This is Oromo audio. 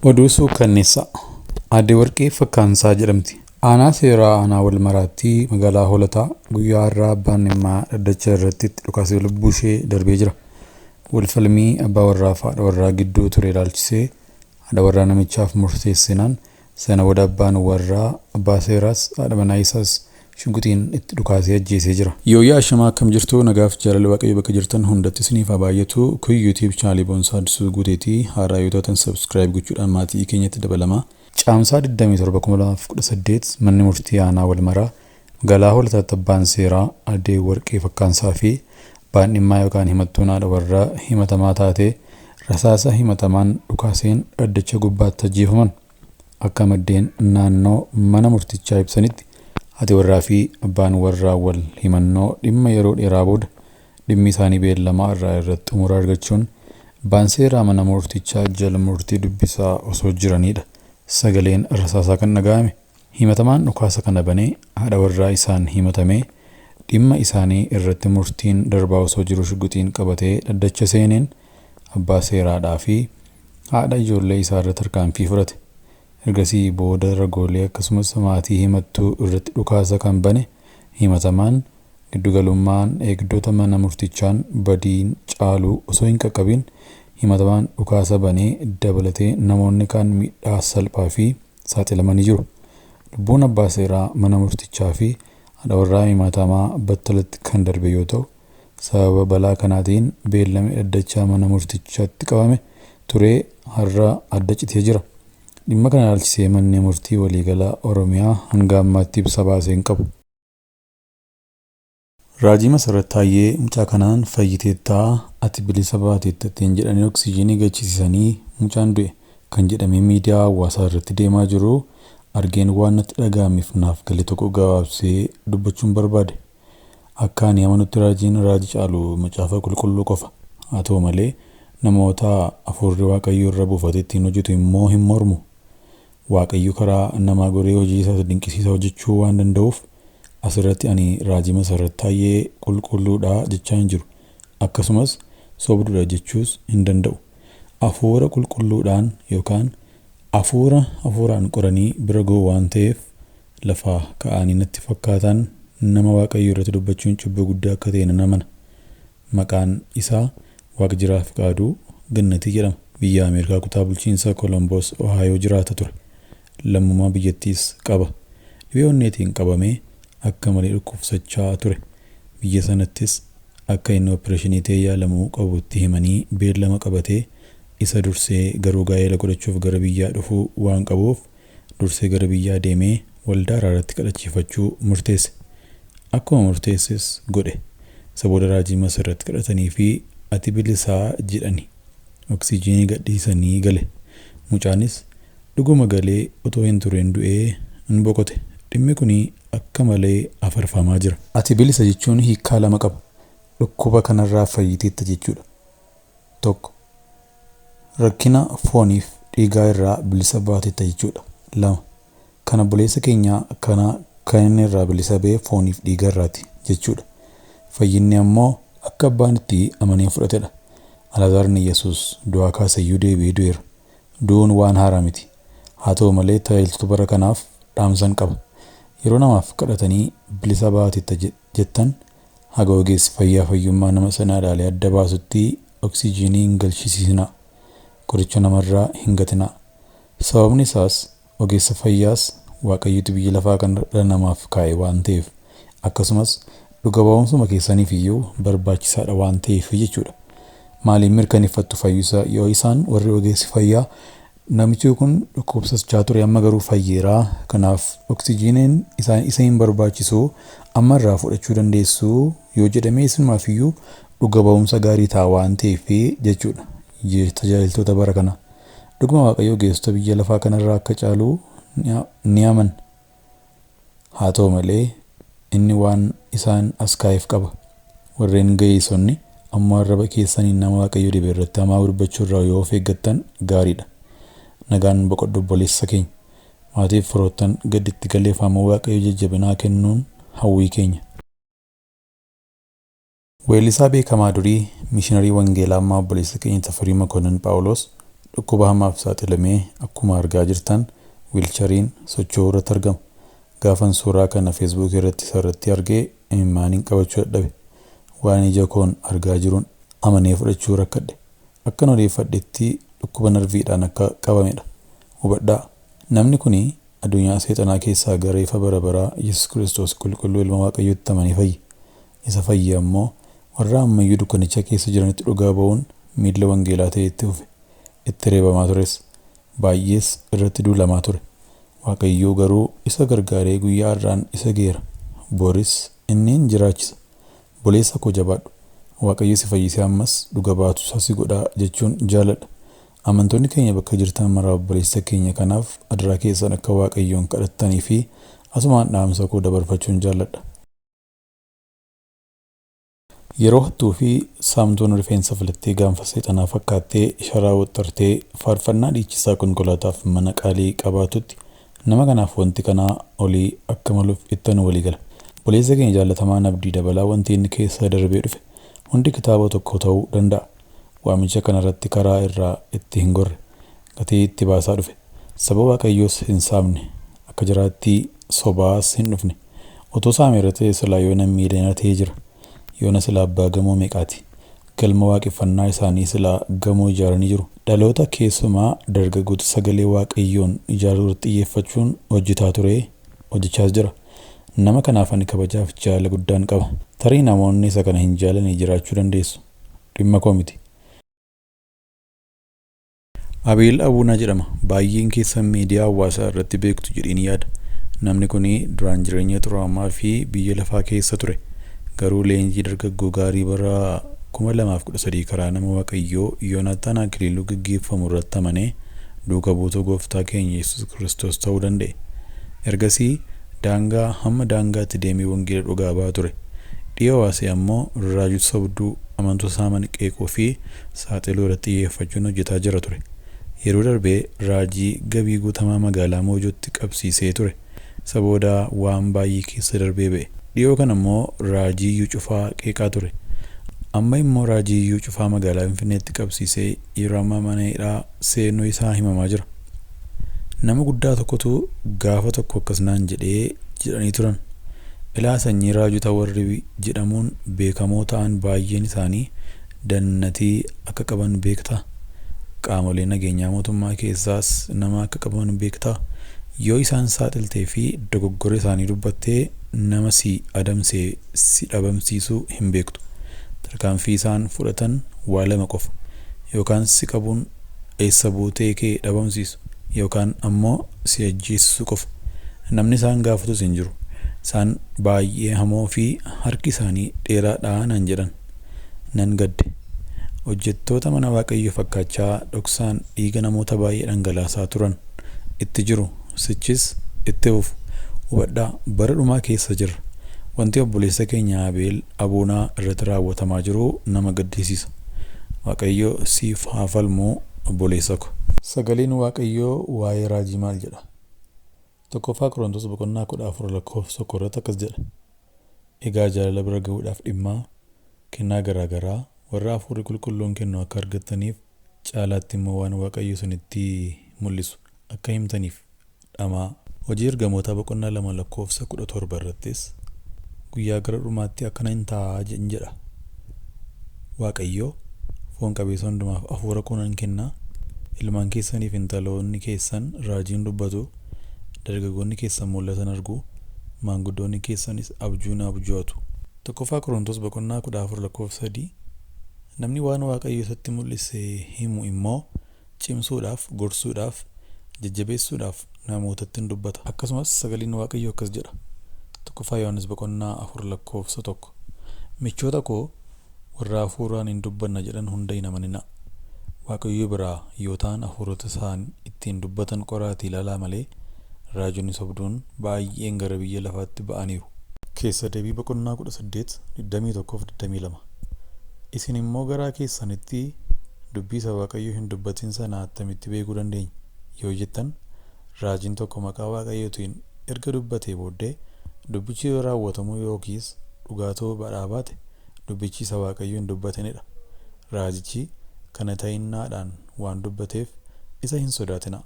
Oduu suukanneessaa Aadde Warqee Fakkaansaa jedhamti. Aanaa seeraa aanaa wal maraatti magaalaa Hoolataa guyyaa irraa abbaan Dhimmaa dhaddacha irratti dhukaasee lubbuu ishee darbee jira. Walfalmii abbaa warraa fi haadha warraa gidduu ture ilaalchisee haadha warraa namichaaf murteessinaan sana booda abbaan warraa abbaa seeraas haadha manaa isaas shunguxiin itti dhukaasee ajjeesee jira. Yooyaa ashamaa akkam jirtu nagaaf jaalala waaqayyo bakka jirtan hundatti isiniif haa baay'atu. Kun YouTube channel Boonsaa Addisuu Guuteetii haaraa yoo taatan subscribe gochuudhaan maatii keenyatti dabalama. Caamsaa 27/2018 manni murtii aanaa wal maraa magaalaa Hoolataatti abbaan seeraa Aadde Warqee Fakkaansaa fi abbaan Dhimmaa yookaan himattuun haadha warraa himatamaa taate rasaasa himatamaan dhukaaseen dhaddacha gubbaatti ajjeefaman. Akka maddeen naannoo mana murtichaa ibsanitti haati warraa fi abbaan warraa wal himannoo dhimma yeroo dheeraa booda dhimmi isaanii beellamaa irratti xumura argachuun abbaan seeraa mana murtichaa jala murtii dubbisaa osoo jiranidha. Sagaleen rasaasaa kan dhaga'ame. Himatamaan dhukaasa kana banee haadha warraa isaan himatame dhimma isaanii irratti murtiin darbaa osoo jiru shugguxiin qabatee dhaddacha seeneen abbaa seeraadhaa fi haadha ijoollee isaa irratti tarkaanfii fudhate. Ergasii booda ragoolee akkasumas maatii himattuu irratti dhukaasa kan bane himatamaan giddugalummaan eegdota mana murtichaan badiin caaluu osoo hin qaqqabin himatamaan dhukaasa banee dabalatee namoonni kaan miidhaa salphaa fi saaxilamanii jiru. Lubbuun abbaa seeraa mana murtichaa fi haadha warraa himatamaa battalatti kan darbe yoo ta'u sababa balaa kanaatiin beellamni dhaddachaa mana murtichaatti qabame ture har'a adda citee jira. Dhimma kana ilaalchisee manni murtii waliigalaa Oromiyaa hanga ammaatti ibsa baasee hin qabu. Raajii masarrattaayyee mucaa kanaan fayyiteettaa ati bilisa baateettattiin jedhanii oksiijiinii gachisiisanii mucaan du'e kan jedhamee miidiyaa hawaasaa irratti deemaa jiru argeen waan natti dhaga'ameef naaf galee tokko gabaabsee dubbachuun barbaade. Akka ani amanutti raajiin raajii caalu macaafa qulqulluu qofa. Haa ta'u malee namoota afurri waaqayyo irra buufate ittiin hojjetu immoo hin mormu. Waaqayyo karaa namaa goree hojii isaa dinqisiisaa hojjechuu waan danda'uuf asirratti ani raajii masarrattaayyee qulqulluudha jechaa hin jiru. Akkasumas sobduudha jechuus hin danda'u. Afuura qulqulluudhaan yookaan afuuraan qoranii bira ga'u waan ta'eef lafaa ka'anii natti fakkaatan nama waaqayyo irratti dubbachuun cubbuu guddaa akka ta'e nan amana. Maqaan isaa Akjira Fikadu Gannatii jedhama. Biyya Ameerikaa kutaa bulchiinsa Columbus Ohio jiraata ture. Lammummaa biyyattiis qaba. Dhibee onneetiin qabamee akka malee dhukkubsachaa ture. Biyya sanattis akka inni opereeshinii ta'ee yaalamuu qabutti himanii beellama qabatee isa dursee garuu gaa'ela godhachuuf gara biyyaa dhufuu waan qabuuf dursee gara biyyaa deemee waldaa Araaraatti kadhachiifachuu murteesse. Akkuma murteesses godhe. Isa booda raajii masarratti kadhatanii fi ati bilisaa jedhanii oksiijiinii gadhiisanii gale. Mucaanis dhuguma galee otoo hin tureen du'ee hin boqote. Dhimmi kun akka malee afarfamaa jira. Ati bilisa jechuun hiikaa lama qaba. Dhukkuba kanarraa fayyiteetta jechuudha. Tokko rakkina fooniif dhiigaa irraa bilisa baateetta jechuudha. Lama kana buleessa keenya kan inni irraa bilisa ba'e fooniif dhiiga irraati jechuudha. Fayyinni ammoo akka abbaan itti amanee fudhatedha. Alaazaarni Yesuus du'aa kaasayyuu deebi'ee du'eera. Du'uun waan haaraa miti. Haa ta'u malee tajaajiltoota bara kanaaf dhaamsan qaba. Yeroo namaaf kadhatanii bilisa baateetta jettan haga ogeessi fayyaa fayyummaa nama sanaa ilaalee adda baasutti oksiijiinii hin galchisiisinaa. Qoricha namarraa hin gatinaa. Sababni isaas ogeessa fayyaas waaqayyotu biyya lafaa kan dhala namaaf kaa'e waan ta'eef akkasumas dhuga ba'umsuma keessaniif iyyuu barbaachisaadha waan ta'eef jechuudha. Maaliin mirkaneeffattu fayyuusaa yoo isaan warri ogeessi fayyaa namichi kun dhukkubsachaa ture amma garuu fayyeeraa kanaaf oksiijiiniin isa hin barbaachisu amma irraa fudhachuu dandeessu yoo jedhamee isinumaaf iyyuu dhuga ba'umsa gaarii ta'a waan ta'eef jechuudha. Tajaajiltoota bara kana dhuguma waaqayyo ogeessota biyya lafaa kanarraa akka caalu ni aman. Haa ta'u malee inni waan isaan as kaa'eef qaba. Warreen ga'eessonni amma arraba keessanii nama waaqayyo dhibe irratti hamaa dubbachuu irraa yoo of eeggattan gaariidha. Nagaan boqoddu obboleessa keenya. Maatiif firoottan gaditti galeeffamoo waaqayyo jajjabinaa kennuun hawwii keenya. Weellisaa beekamaa durii mishiinarii wangeelaa ammaa obboleessa keenya Tafari Maaltu Ta'e dhukkuba hamaaf saaxilamee akkuma argaa jirtan wiilchariin socho'uu irratti argama. Gaafan suuraa kana Facebook irratti sarratti argee imimmaaniin qabachuu dadhabe. Waan ija koon argaa jiruun amanee fudhachuu rakkadhe. Akkan odeeffadhetti dhukkuba narviidhaan akka qabamedha. Hubadhaa, namni kuni addunyaa seexanaa keessaa gara ifa bara baraa Yesuus Kiristoos qulqulluu ilma Waaqayyootti amanee fayye. Isa fayye ammoo warra ammayyuu dukkanicha keessa jiranitti dhugaa ba'uun miilla wangeelaa ta'e itti fufe. Itti reebamaa tures. Baay'ees irratti duulamaa ture. Waaqayyoo garuu isa gargaaree guyyaa har'aan isa geera. Boris inniin jiraachisa. Boleessa koo jabaadhu. Waaqayyo si fayyisee ammas dhuga baatu sasi godhaa jechuun jaaladha. Amantoonni keenya bakka jirtan maraa obboleessa keenya kanaaf adaraa keessan akka Waaqayyoon kadhattanii fi asumaan dhaamsa koo dabarfachuun jaaladha. Yeroo hattuu fi saamtuun rifeensa filattee gaanfa seexanaa fakkaattee sharaa waxxartee faarfannaa dhiichisaa konkolaataaf mana qaalii qabaatutti nama kanaaf wanti kanaa olii akka maluuf ittan walii gala. Obboleessa keenya jaallatamaan Abdii Dabalaa wanti inni keessa darbee dhufe hundi kitaaba tokko ta'uu danda'a. Waamicha kanarratti karaa irraa itti hin gorre gatii itti baasaa dhufe. Saba Waaqayyoos hin saamne, akka jiraatti sobaas hin dhufne. Otoo saameera ta'e silaa yoona miidhana ta'ee jira. Yoona silaa abbaa gamoo meeqaati. Galma waaqeffannaa isaanii silaa gamoo ijaaranii jiru. Dhaloota keessumaa dargaggoota sagalee Waaqayyoon ijaaruu irratti xiyyeeffachuun hojjetaa ture, hojjechaas jira. Nama kanaaf ani kabajaaf jaalala guddaan qaba. Tarii namoonni isa kana hin jaallanne jiraachuu dandeessu. Dhimma koo miti. Abeel Abuunaa jedhama. Baay'een keessan miidiyaa hawaasaa irratti beektu jedheen yaada. Namni kun duraan jireenya xuraa'amaa fi biyya lafaa keessa ture. Garuu leenjii dargaggoo gaarii bara 2013 karaa nama Waaqayyoo Yoonaataan Akiliiluu gaggeeffamu irratti amanee duuka buutuu gooftaa keenya Yesuus Kiristoos ta'uu danda'e. Ergasii daangaa hamma daangaatti deemee wangeela dhugaa ba'aa ture. Dhiyoo asii ammoo raajii sobduu amantoota saaman qeequu fi saaxiluu irratti xiyyeeffachuun hojjetaa jira ture. Yeroo darbee raajii gabii guutamaa magaalaa Moojootti qabsiisee ture. Isa booda waan baay'ee keessa darbee ba'e. Dhiyoo kana immoo raajii iyyuu cufaa qeeqaa ture. Amma immoo raajii iyyuu cufaa magaalaa Finfinneetti qabsiisee yeroo ammaa mana hidhaa seenuu isaa himamaa jira. Nama guddaa tokkotu gaafa tokko akkasnaan jedhanii turan. Ilaa sanyii raajota warri jedhamuun beekamoo ta'an baay'een isaanii dannatii akka qaban beektaa. Qaamolee nageenyaa mootummaa keessaas nama akka qaban beektaa. Yoo isaan saaxiltee fi dogoggora isaanii dubbattee nama si adamsee si dhabamsiisuu hin beektu. Tarkaanfii isaan fudhatan waa lama qofa. Yookaan si qabuun eessa buutee kee dhabamsiisu. Yookaan ammoo si ajjeessu qofa. Namni isaan gaafatus hin jiru. Isaan baay'ee hamoo fi harki isaanii dheeraadhaa nan jedhan. Nan gadde. Hojjettoota mana Waaqayyoo fakkaachaa dhoksaan dhiiga namoota baay'ee dhangalaasaa turan itti jiru. Sichis itti fufu. Hubadhaa, bara dhumaa keessa jirra. Wanti obboleessa keenya Abeel Abuunaa irratti raawwatamaa jiru nama gaddisiisa. Waaqayyoo siif haa falmu obboleessa ko. Sagaleen Waaqayyoo waa'ee raajii maal jedha? Tokkoffaa Qorontos boqonnaa 14 lakkoofsa 1 irratti akkas jedha. Egaa jaalala bira ga'uudhaaf dhimmaa kennaa garaagaraa warra hafuurri qulqulluun kennu akka argattaniif caalaatti immoo waan Waaqayyo isinitti mul'isu akka himtaniif dhamaa. Hojii ergamootaa boqonnaa 2 lakkoofsa 17 irrattis guyyaa gara dhumaatti akkana hin ta'a jedha. Waaqayyo foon qabeessa hundumaaf hafuura kunan kennaa. Ilmaan keessaniif intaloonni keessan raajiin dubbatu. Dargaggoonni keessan mul'atan argu. Maanguddoonni keessanis abjuun abju'atu. Tokkoffaa Qorontos boqonnaa 14 lakkoofsa 3. Namni waan Waaqayyo isatti mul'ise himu immoo cimsuudhaaf, gorsuudhaaf, jajjabeessuudhaaf namootatti dubbata. Akkasumas sagaleen Waaqayyo akkas jedha. Tokkoffaa Yohaannis boqonnaa 4 lakkoofsa 1. Michoota koo warra hafuuraan hin dubbanna jedhan hunda hin amaninaa. Waaqayyo biraa yoo ta'an hafuurota isaan ittiin dubbatan qoraatii ilaalaa malee raajonni sobduun baay'een gara biyya lafaatti ba'aniiru. Keessa deebii boqonnaa 18 21-22. Isin immoo garaa keessanitti dubbii isa Waaqayyo hin dubbatin sana attamitti beekuu dandeenya yoo jettan raajiin tokko maqaa Waaqayyootiin erga dubbatee booddee dubbichi yoo raawwatamu yookiis dhugaatoo badhaa baate dubbichi isa Waaqayyo hin dubbatinidha. Raajichi kana ta'innaadhaan waan dubbateef isa hin sodaatinaa.